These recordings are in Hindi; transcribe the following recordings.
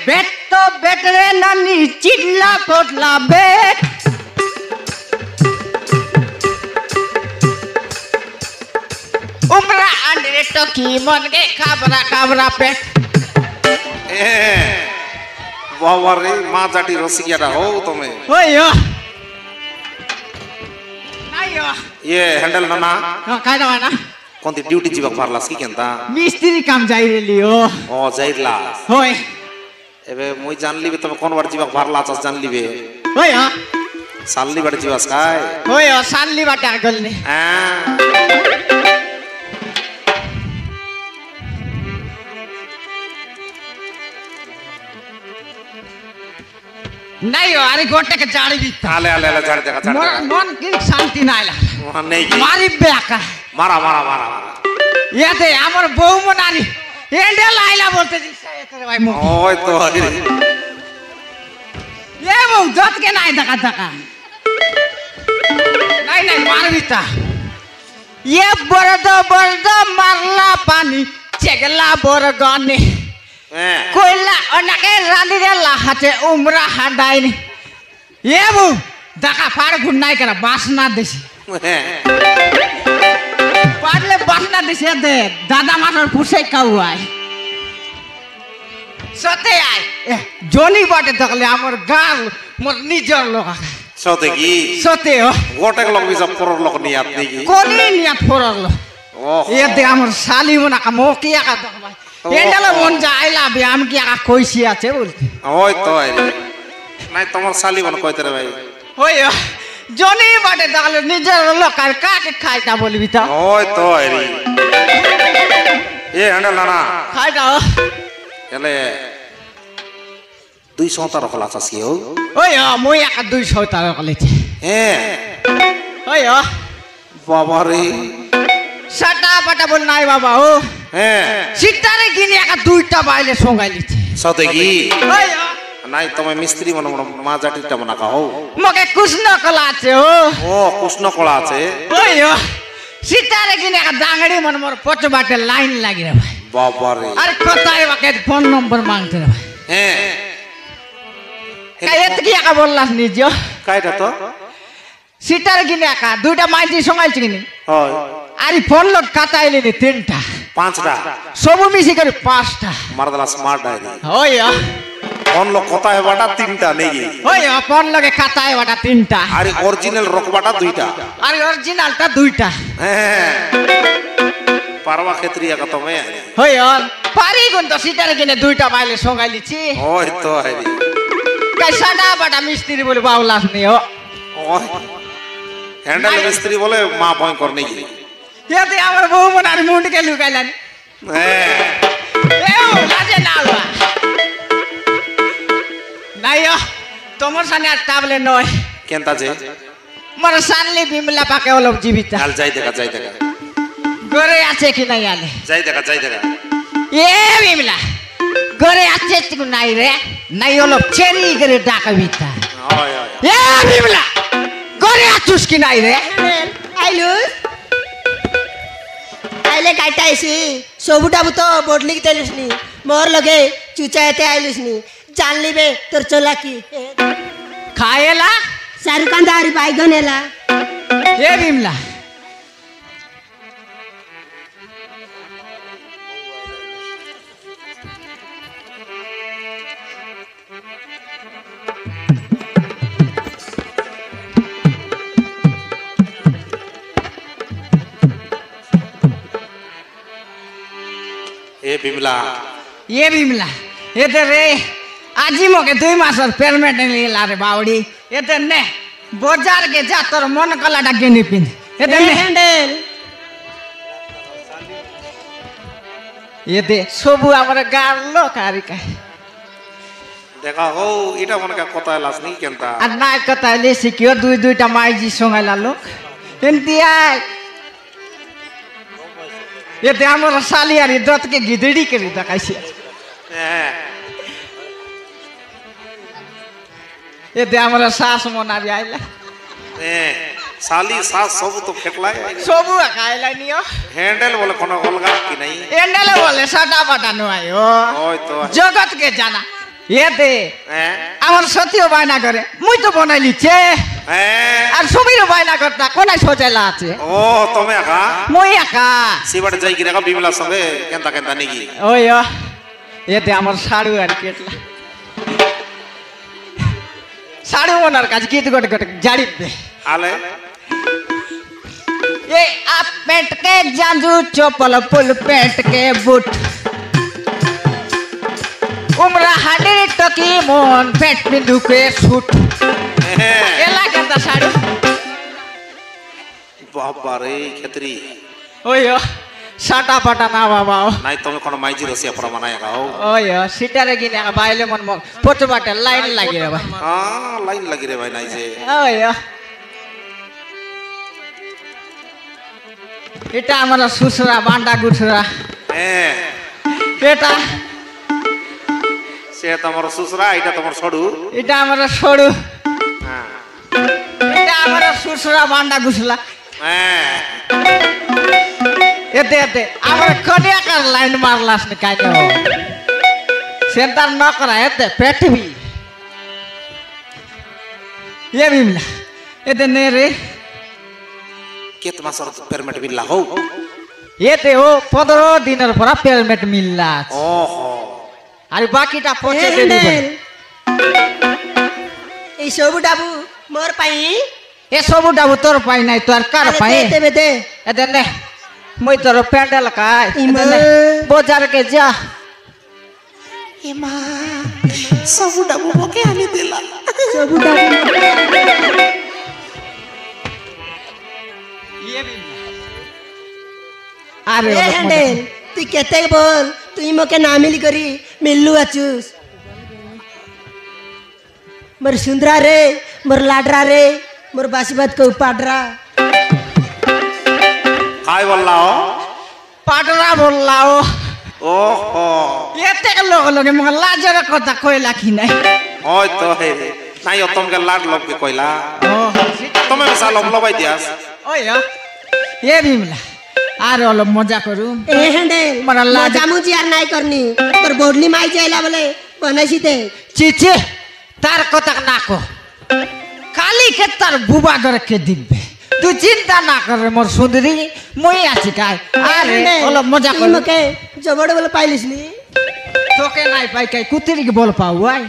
बेट तो बेट रे नानी चिल्ला कोटला बेट उमरा अंडे टकी मन के खाबरा खाबरा पेट बाबा रे माँ जाटी रसिकिया हो तुम्हें ओयो नायो ये हैंडल नाना काय ना कौन ती ड्यूटी जीवा पारलास की केंता मिस्त्री काम जाई रेलियो ओ जाइरला होय एबे मुई जानली बे तुम कौन बार जीवा पारला चास जानली बे होय हां सालली बार जीवास काय होय सालली बाटे आगल ने नहीं हो अरे गोटे के जाड़ी भी आले आले आले जाड़ देखा जाड़ देखा मन की शांति ना आइला वहाँ नहीं की मारी बेका मारा मारा मारा ये थे हमारे बहु मनानी एंडल आइला बोलते जी तेरे भाई मो ओए तो अरे ये वो जत के नहीं धका धका नहीं नहीं मार भी था ये बरद मारला पानी चेगला बोरगाने कोयला अनके रानी रे लाहते उमरा हडाई ने ये वो धका फाड़ गुन्नाई करा बासना देसी पाडले बासना देसी दे दादा माटर पुसे काउ आए सते आए जोनी बाटे तकले हमर गाल मोर निजर लोग सोते की सते हो गोटे लोग भी सब पुरर लोग नहीं आते की कोनी निया पुरर लो ये दे हमर साली मुना का मोकिया का दक भाई एंडला मन जाइला ब्याम किया का कोइसी आछे बोलते ओए तो है नहीं तुम्हार साली बन कोई तेरे भाई होय जोनी बाटे तकले निजर लोग का के खाइता बोलबी त ओए तो है ये हैंडल नाना खाइता एले 200 तार खला चासी हो ओय मोया का 200 तार कले छे ओय बाबा रे सटा पटा बोल नाइ बाबा हो सिटारे गिनिया का दुईटा बाइले सोंगाइली छे सतेगी ओय नहीं तुम्हें मिस्त्री मन मा जाटी टा बना का हो मके कृष्ण कला छे हो ओ कृष्ण कला छे ओय सिटारे गिनिया का दांगड़ी मन मोर पछ बाटे लाइन लागि रे भाई बाबा रे अरे कताई वाके फोन नंबर मांगते रे भाई काय एतकिया का बोललास निजो कायटा तो सिटारे गिनिया का दुईटा माइजी सोंगाइल छिनि होय अरे फोन लोग कताइले नि तीनटा पांचटा सब मिसी करे पांचटा मरदला स्मार्ट डायरी होय फोन लोग कता है बाटा तीनटा नहीं होय फोन लगे कताई बाटा तीनटा अरे ओरिजिनल रकबाटा दुईटा अरे ओरिजिनल ता दुईटा पारवा क्षेत्रीय का तुम्हें होय पारी गुन तो सिटारे गिने दुईटा बाइले सोंगाइली छि ओए तो है कैसाडा बाटा मिस्त्री बोले बाउलास नि हो ओए हैंडल मिस्त्री बोले मां भय करने की ये ते हमर बहु मनारी मुंड के लुकाइला नि ए ओ लाजे ना हुआ नहीं हो तोमर साने ताबले नय केंता जे मर सानले बिमला पाके ओलो जीवित हाल जाई देखा गोरे आछे कि नहीं आले जाई देखा ए बिमला गोरे आछे कि नहीं रे नहीं ओलो चेरी करे डाका बिता ओय ए बिमला गोरे आछुस कि नहीं रे आइलुस आइले काटाइसी सबुटा तो बोटली की तेलुसनी मोर लगे चुचायते आइलुसनी जानली बे तोर चला की खाएला सारुकांदारी बाइगनेला ए बिमला ए बिमला ये तो रे आजी मोके 2 मास पेमेंट नहीं ला रे बावड़ी ये तो ने बाजार के जा तोर मन कला डाके नहीं पिन ये तो ने हैंडल ये दे सबु हमर गालो कारिका देखा हो इटा मन का कता लास नहीं केंता आ ना कता ले सिकियो दुईटा माइजी सोंगाइला लोक एंतिया ये ते हमर सालियारी दत के गिदड़ी के दकाइसी ये ते हमर सास मोनारी आइला साली सास सब तो फेटला सबु खाइला नियो हैंडल बोले कोनो अलगा की नहीं एंडल बोले सटा पटा न आयो ओय तो जगत के जाना ये दे আমার সত্যিও বায়না করে মুই তো বনাই লিছে আর সুমিরও বায়না করতা কোনাই সোচাইলা আছে ও তুমি একা মুই একা সিবাট যাই কি রেখা বিমলার সঙ্গে কেনতা কেনতা নাকি ওই এতে আমার শাড়ু আর কেটলা শাড়ু ওনার কাছে গীত গট গট জাড়ি দে আলে ये आप पेंट के जांजू चोपल फुल पेंट के बूट उमरा हाडी टकी मोन पेट बिंदु के सूट एला केता साड़ी बाबा रे खेतरी ओयो साटा पाटा ना बाबा নাই তুমি কোন মাইজি রসিয়া পড়া বানায় গাও ओयो सिटारे गिने बाइले मन मन फोटो बाटे लाइन लागि रे भाई লাইন লাগি রে ভাই নাই যে ओयो এটা আমার সুসরা বান্ডা গুছরা এটা সে তোমার সুসরা এটা তোমার সড়ু এটা আমার সড়ু এটা আমার সুসরা বান্ডা গুছলা এতে এতে আমার কনিয়াকার লাইন মারলাস না কাইনো সেন্টার ন করা এতে পেটবি ये बिमला एते ने रे কেত মাসর পেরমিট বিল্লা হও এতে ও 15 দিনের পর পেরমিট মিললা ওহো আর বাকিটা পৌঁছে দে দিবে এই সবু ডাবু মোর পাই এ সবুটা তোর পাই নাই তোর কার পাই দেবে দে এতে নে মই তোর প্যান্ডেল কাই ইমা বাজার কে যা ইমা সবু ডাবু ওকে আনি দিলা সবু ডাবু ये भी अरे ए हैंडल তুই কেতে বল তুই মকে না মিলি করি মিল্লু আছুস মোর সুন্দরা রে মোর লাডরা রে মোর বাসিবাদ কো পাডরা काय বললাও পাটরা বললাও ওহো এতে লোক লগে মগ লাজের কথা কইলা কি নাই ওই তো হে নাই অতমকে লাড লবকে কইলা ও তুমি মিশা লব লবাই দিয়াস ওই এ বিমলা আর অল মজা করু এ হ্যান্ডেল মারা লাজ জামুজি আর নাই করনি তোর বডলি মাই যাইলা বলে বনাইছিতে চিচি তার কথা না কো কালি কে তার বুবা করে কে দিবে তুই চিন্তা না করে মোর সুন্দরী মই আছি কাই আরে অল মজা তুই করু মকে জবড় বলে পাইলিস নি তোকে নাই পাই কাই কুতিরি কি বল পাও আই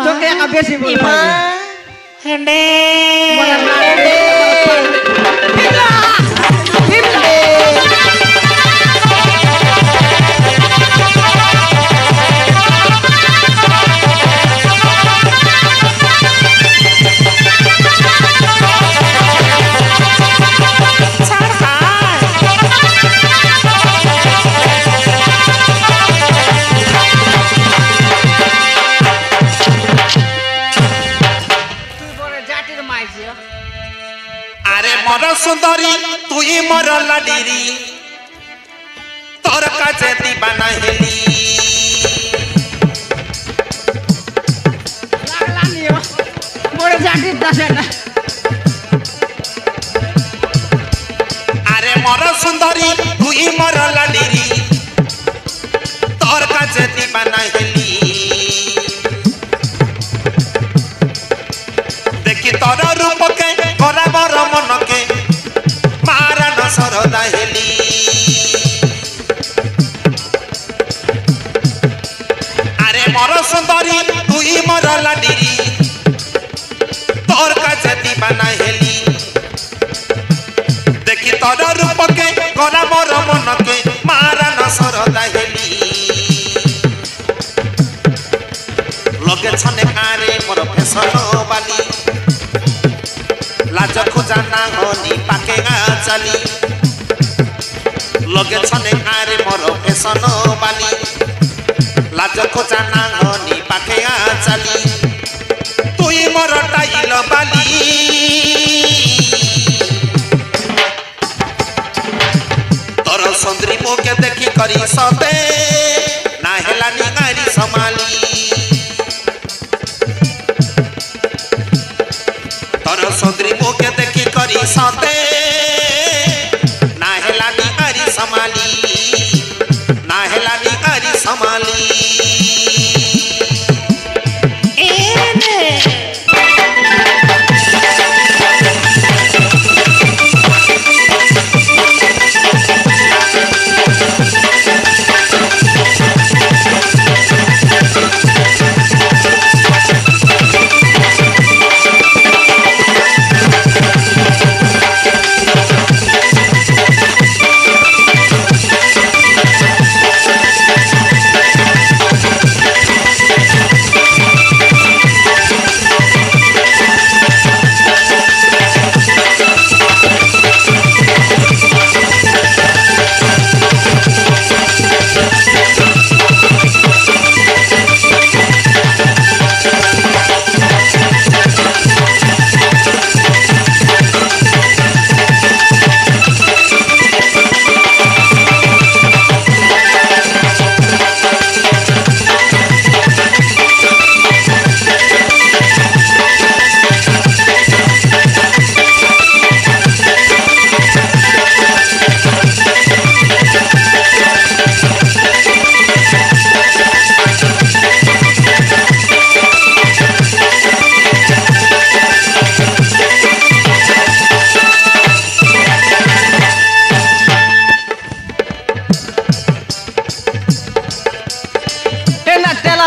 তোকে একা বেশি বল ইমা পাই হ্যান্ডেল মোরা লাডে বিমলা বিমলা আরে মর সুন্দরী তুই মর লাডিরি তোর কাছে দিবানা হেলি লাগলা নিও মোরে জাটির দাসে না আরে মর সুন্দরী তুই মর লাডিরি তোর কাছে দিবানা হেলি দেখি তোর রূপকে করা বড় মনকে মারান সরদা হেলি আরে মর সুন্দরী তুই মর লাডিরি তোর কাছে দিবানা হেলি দেখি তোর রূপকে করা বড় মনকে মারান সরদা হেলি লগে ছনে আরে মোর ফেসন বালি লাজ খোঁজা না হনি পাকে চালি লগে ছনে আরে মোর ফেসন বালি লাজ খোঁজা না হনি পাকে চালি তুই মোর টাইল বালি তোর সুন্দরী মুখে দেখি করি সতে না হেলানি গাড়ি সমালি তোর সুন্দরী মুখে দেখি করি সতে না হেলানি গাড়ি সমালি না হেলানি গাড়ি समाली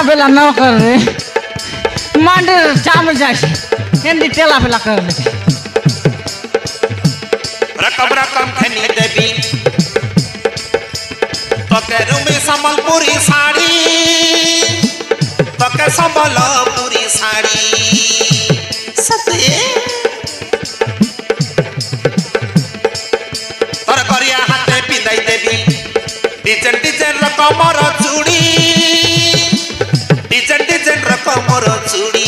बेला न करे मांडे चाम जाए हिंदी तेला बेला कर ले रकम रकम खनी देवी तो के रूमी संबलपुरी साड़ी तो के संबलपुरी साड़ी सते तोर करिया हाथे पिंदाई देवी डिजाइन डिजाइन रकमर चूड़ी डिजाइन डिजाइन रकमर चूड़ी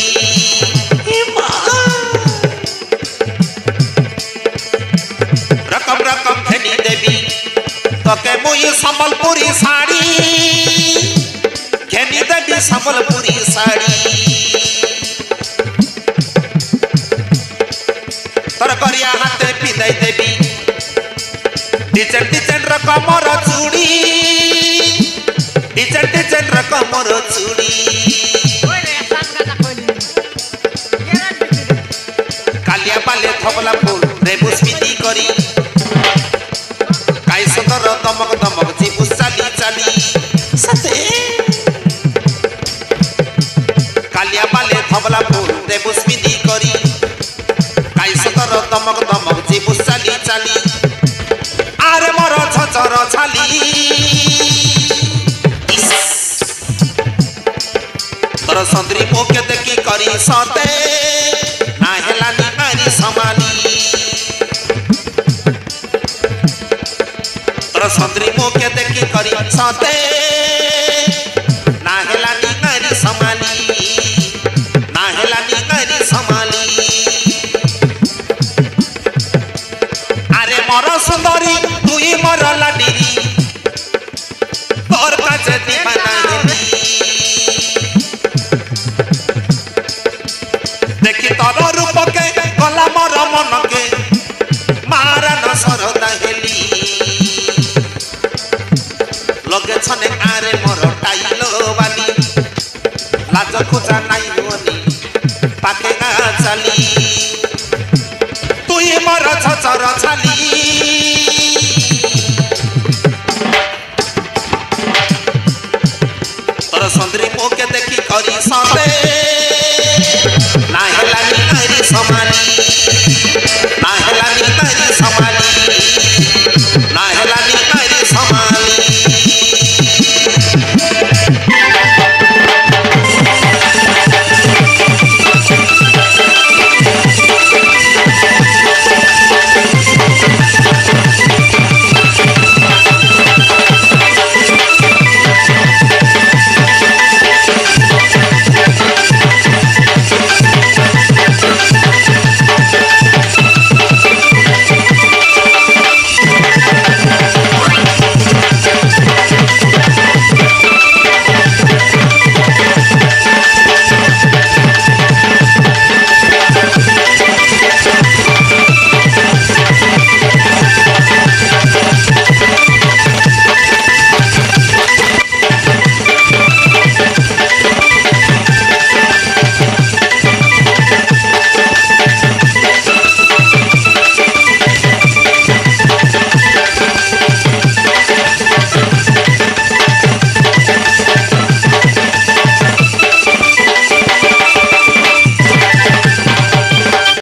रकम रकम खनी देवी तो के मुई संबलपुरी साड़ी खनी देवी संबलपुरी साड़ी तोर करिया हाथे पिंदाई देवी डिजाइन डिजाइन रकमर चूड़ी डिजाइन डिजाइन रकमर चूड़ी कालिया बाले थबला फूल रेबु स्मिति करी काई सुंदर दमक दमक जीबु चाली चाली सते कालिया बाले थबला फूल रेबु स्मिति करी काई सुंदर दमक दमक जीबु चाली चाली आरे मोर छचर छाली तोर सुंदरी मुखे देखी करी सते ना हेलानी नारी समानी तोर सुंदरी मुखे देखी करी सते ना हेलानी नारी समानी ना हेलानी नारी समानी आरे मोर सुंदरी तुई मोर लाडीरी तोर काছে दीवाना हेली देखी तोर रूप के गला मोर मन के मारा न सरदा हेली लगे छने आरे मोर टाइलो वाली लाज खुजा नाई होनी पाके ना चली तुई मोर छचर छाली तोर सुंदरी मुखे देखी करी सते